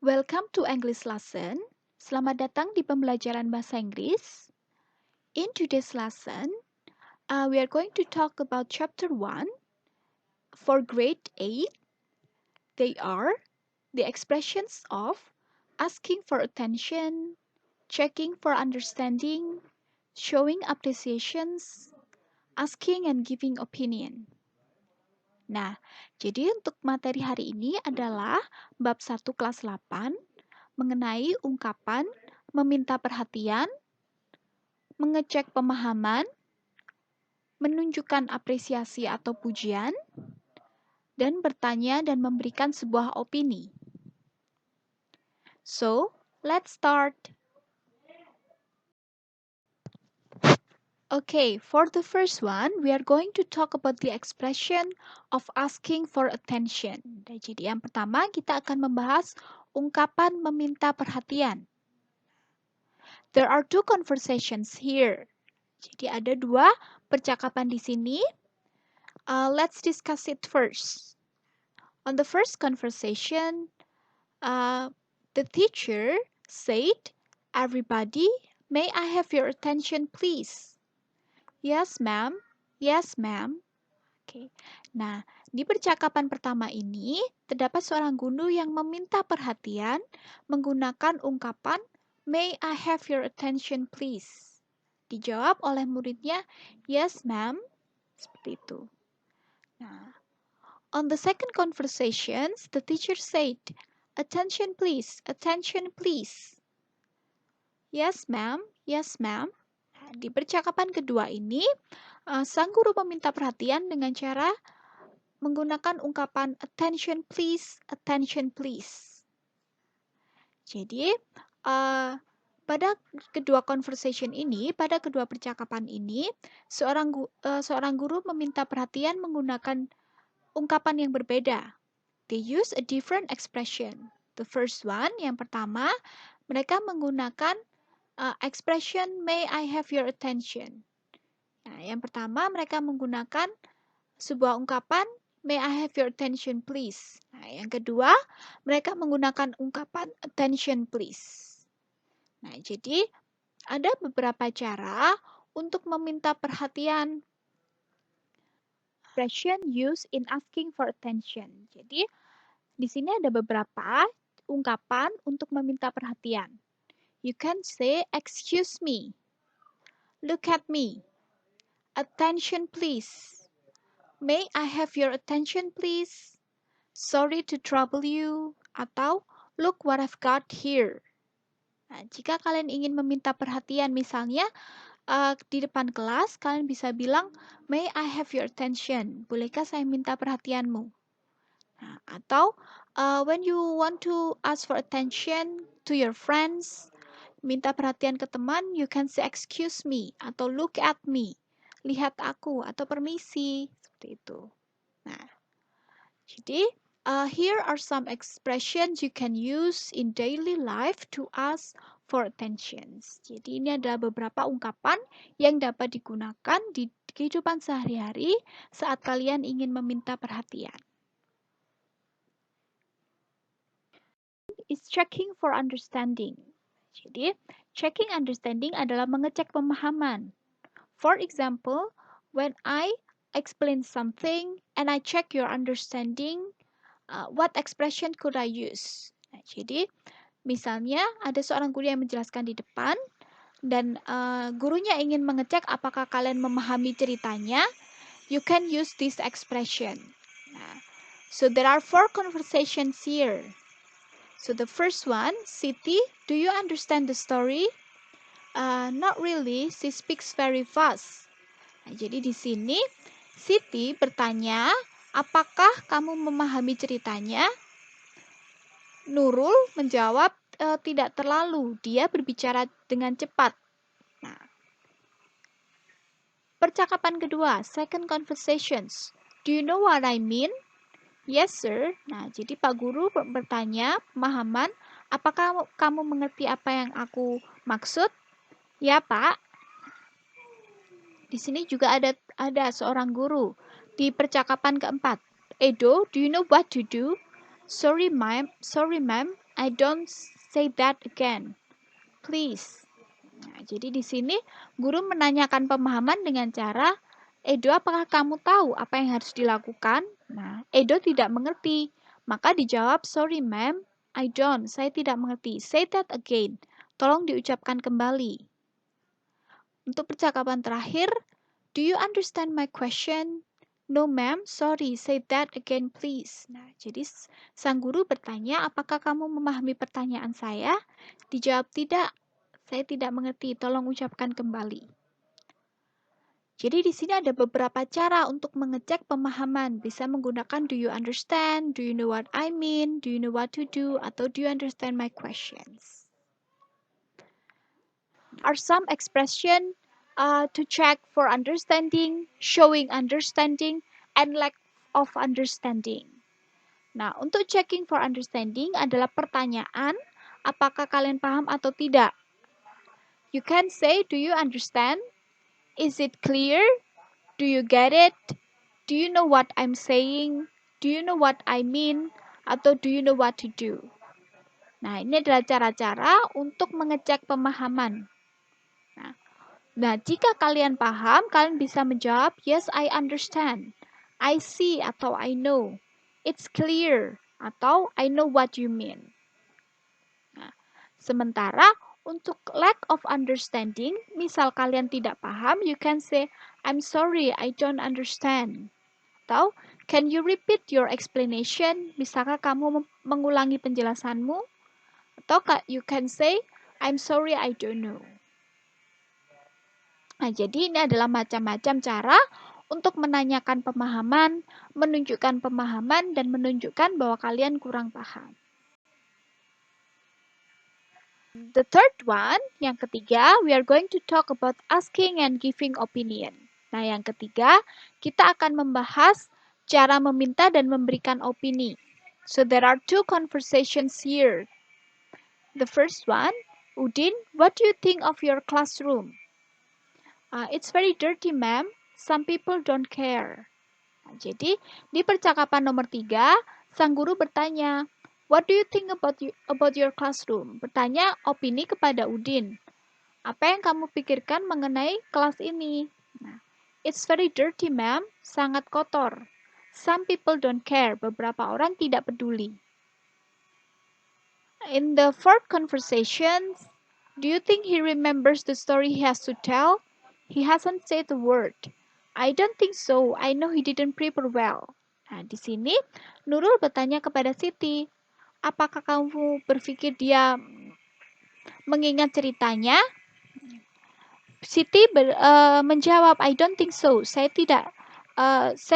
Welcome to English lesson. Selamat datang di pembelajaran bahasa Inggris. In today's lesson, we are going to talk about chapter 1 for grade 8. They are the expressions of asking for attention, checking for understanding, showing appreciations, asking and giving opinion. Nah, jadi untuk materi hari ini adalah bab 1 kelas 8 mengenai ungkapan meminta perhatian, mengecek pemahaman, menunjukkan apresiasi atau pujian, dan bertanya dan memberikan sebuah opini. So, let's start. Okay, for the first one, we are going to talk about the expression of asking for attention. Jadi yang pertama kita akan membahas ungkapan meminta perhatian. There are two conversations here. Jadi ada dua percakapan di sini. Let's discuss it first. On the first conversation, the teacher said, "Everybody, may I have your attention, please?" Yes, ma'am. Yes, ma'am. Oke. Nah, di percakapan pertama ini terdapat seorang guru yang meminta perhatian menggunakan ungkapan "May I have your attention, please?" Dijawab oleh muridnya, "Yes, ma'am." Seperti itu. Nah, on the second conversation, the teacher said, "Attention, please. Attention, please." Yes, ma'am. Yes, ma'am. Di percakapan kedua ini, sang guru meminta perhatian dengan cara menggunakan ungkapan attention please, attention please. Jadi, pada kedua conversation ini, pada kedua percakapan ini, seorang guru meminta perhatian menggunakan ungkapan yang berbeda. They use a different expression. The first one, yang pertama, mereka menggunakan expression may I have your attention. Nah, yang pertama mereka menggunakan sebuah ungkapan may I have your attention please. Nah, yang kedua mereka menggunakan ungkapan attention please. Nah, jadi ada beberapa cara untuk meminta perhatian. Expression used in asking for attention. Jadi di sini ada beberapa ungkapan untuk meminta perhatian. You can say, "Excuse me." "Look at me." "Attention, please." "May I have your attention, please?" "Sorry to trouble you." Atau, "Look what I've got here." Nah, jika kalian ingin meminta perhatian, misalnya di depan kelas, kalian bisa bilang, "May I have your attention?" Bolehkah saya minta perhatianmu? Nah, atau, when you want to ask for attention to your friends, minta perhatian ke teman, you can say excuse me atau look at me. Lihat aku atau permisi. Seperti itu. Nah, jadi here are some expressions you can use in daily life to ask for attention. Jadi ini adalah beberapa ungkapan yang dapat digunakan di kehidupan sehari-hari saat kalian ingin meminta perhatian. Is checking for understanding. Jadi, checking understanding adalah mengecek pemahaman. For example, when I explain something and I check your understanding, what expression could I use? Nah, jadi, misalnya ada seorang guru yang menjelaskan di depan dan gurunya ingin mengecek apakah kalian memahami ceritanya, you can use this expression. Nah, so there are 4 conversations here. So the first one, Siti, do you understand the story? Not really, she speaks very fast. Nah, jadi di sini Siti bertanya, apakah kamu memahami ceritanya? Nurul menjawab, tidak terlalu, dia berbicara dengan cepat. Nah, percakapan kedua, second conversations. Do you know what I mean? Yes, sir. Nah, jadi Pak Guru bertanya, pemahaman, apakah kamu mengerti apa yang aku maksud? Ya, Pak. Di sini juga ada seorang guru. Di percakapan keempat, Edo, do you know what to do? Sorry, ma'am. I don't say that again, please. Nah, jadi di sini guru menanyakan pemahaman dengan cara, Edo, apakah kamu tahu apa yang harus dilakukan? Nah, Edo tidak mengerti. Maka dijawab, sorry ma'am, I don't. Saya tidak mengerti. Say that again. Tolong diucapkan kembali. Untuk percakapan terakhir, do you understand my question? No ma'am, sorry. Say that again please. Nah, jadi sang guru bertanya, apakah kamu memahami pertanyaan saya? Dijawab tidak. Saya tidak mengerti. Tolong ucapkan kembali. Jadi di sini ada beberapa cara untuk mengecek pemahaman. Bisa menggunakan do you understand, do you know what I mean, do you know what to do, atau do you understand my questions. Are some expression to check for understanding, showing understanding, and lack of understanding. Nah, untuk checking for understanding adalah pertanyaan, apakah kalian paham atau tidak? You can say, do you understand? Is it clear? Do you get it? Do you know what I'm saying? Do you know what I mean? Atau do you know what to do? Nah, ini adalah cara-cara untuk mengecek pemahaman. Nah, jika kalian paham, kalian bisa menjawab, yes, I understand. I see atau I know. It's clear atau I know what you mean. Nah, sementara untuk lack of understanding, misal kalian tidak paham, you can say, I'm sorry, I don't understand. Atau, can you repeat your explanation? Misalkan kamu mengulangi penjelasanmu. Atau you can say, I'm sorry, I don't know. Nah, jadi ini adalah macam-macam cara untuk menanyakan pemahaman, menunjukkan pemahaman, dan menunjukkan bahwa kalian kurang paham. The third one, yang ketiga, we are going to talk about asking and giving opinion. Nah, yang ketiga, kita akan membahas cara meminta dan memberikan opini. So, there are two conversations here. The first one, Udin, what do you think of your classroom? It's very dirty, ma'am. Some people don't care. Nah, jadi, di percakapan nomor 3, sang guru bertanya, what do you think about your classroom? Bertanya opini kepada Udin. Apa yang kamu pikirkan mengenai kelas ini? Nah, it's very dirty, ma'am. Sangat kotor. Some people don't care. Beberapa orang tidak peduli. In the fourth conversation, do you think he remembers the story he has to tell? He hasn't said a word. I don't think so. I know he didn't prepare well. Nah, di sini Nurul bertanya kepada Siti, apakah kamu berpikir dia mengingat ceritanya? Siti menjawab, I don't think so. Saya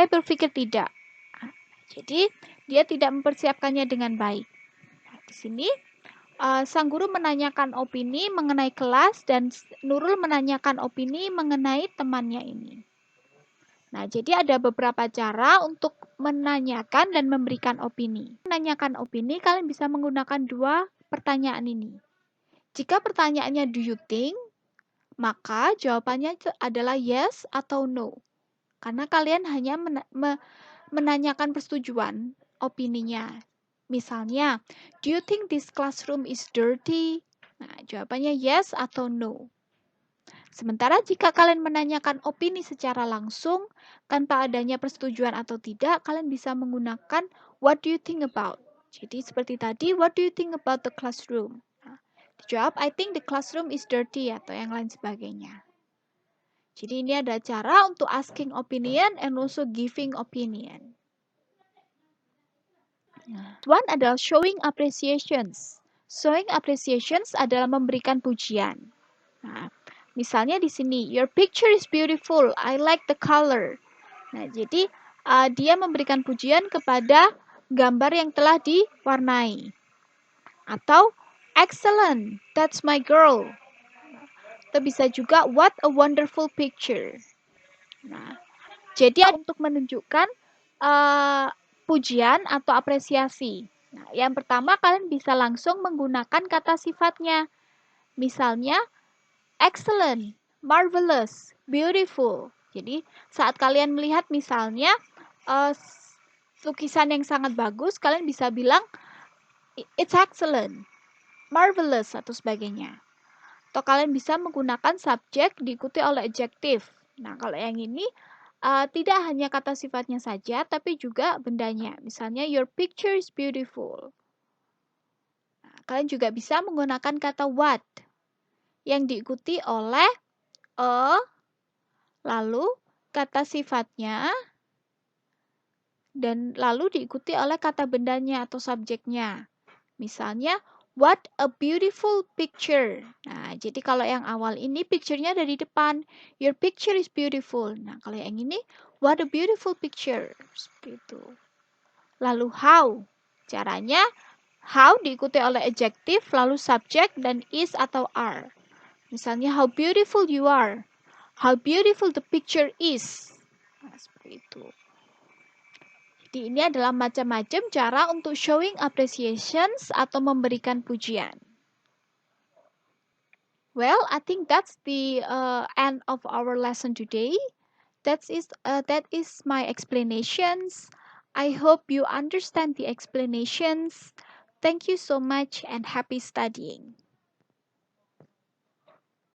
berpikir tidak. Jadi dia tidak mempersiapkannya dengan baik. Nah, di sini sang guru menanyakan opini mengenai kelas dan Nurul menanyakan opini mengenai temannya ini. Nah, jadi ada beberapa cara untuk menanyakan dan memberikan opini. Menanyakan opini, kalian bisa menggunakan dua pertanyaan ini. Jika pertanyaannya do you think, maka jawabannya adalah yes atau no. Karena kalian hanya menanyakan persetujuan opininya. Misalnya, do you think this classroom is dirty? Nah, jawabannya yes atau no. Sementara jika kalian menanyakan opini secara langsung, tanpa adanya persetujuan atau tidak, kalian bisa menggunakan what do you think about? Jadi seperti tadi, what do you think about the classroom? Nah, dijawab, I think the classroom is dirty atau yang lain sebagainya. Jadi ini ada cara untuk asking opinion and also giving opinion. One adalah showing appreciations. Showing appreciations adalah memberikan pujian. Nah, misalnya di sini, your picture is beautiful. I like the color. Nah, jadi dia memberikan pujian kepada gambar yang telah diwarnai. Atau excellent, that's my girl. Atau bisa juga what a wonderful picture. Nah, jadi untuk menunjukkan pujian atau apresiasi. Nah, yang pertama kalian bisa langsung menggunakan kata sifatnya. Misalnya, excellent, marvelous, beautiful. Jadi, saat kalian melihat misalnya lukisan yang sangat bagus, kalian bisa bilang, It's excellent, marvelous, atau sebagainya. Atau kalian bisa menggunakan subjek diikuti oleh adjective. Nah, kalau yang ini tidak hanya kata sifatnya saja, tapi juga bendanya. Misalnya, your picture is beautiful. Nah, kalian juga bisa menggunakan kata what yang diikuti oleh a, lalu kata sifatnya, dan lalu diikuti oleh kata bendanya atau subjeknya. Misalnya, what a beautiful picture. Nah, jadi kalau yang awal ini picture-nya dari depan. Your picture is beautiful. Nah, kalau yang ini, what a beautiful picture. Seperti itu. Lalu how. Caranya, how diikuti oleh adjective, lalu subject, dan is atau are. Misalnya, how beautiful you are. How beautiful the picture is. Nah, seperti itu. Jadi ini adalah macam-macam cara untuk showing appreciations atau memberikan pujian. Well, I think that's the end of our lesson today. That is my explanations. I hope you understand the explanations. Thank you so much and happy studying.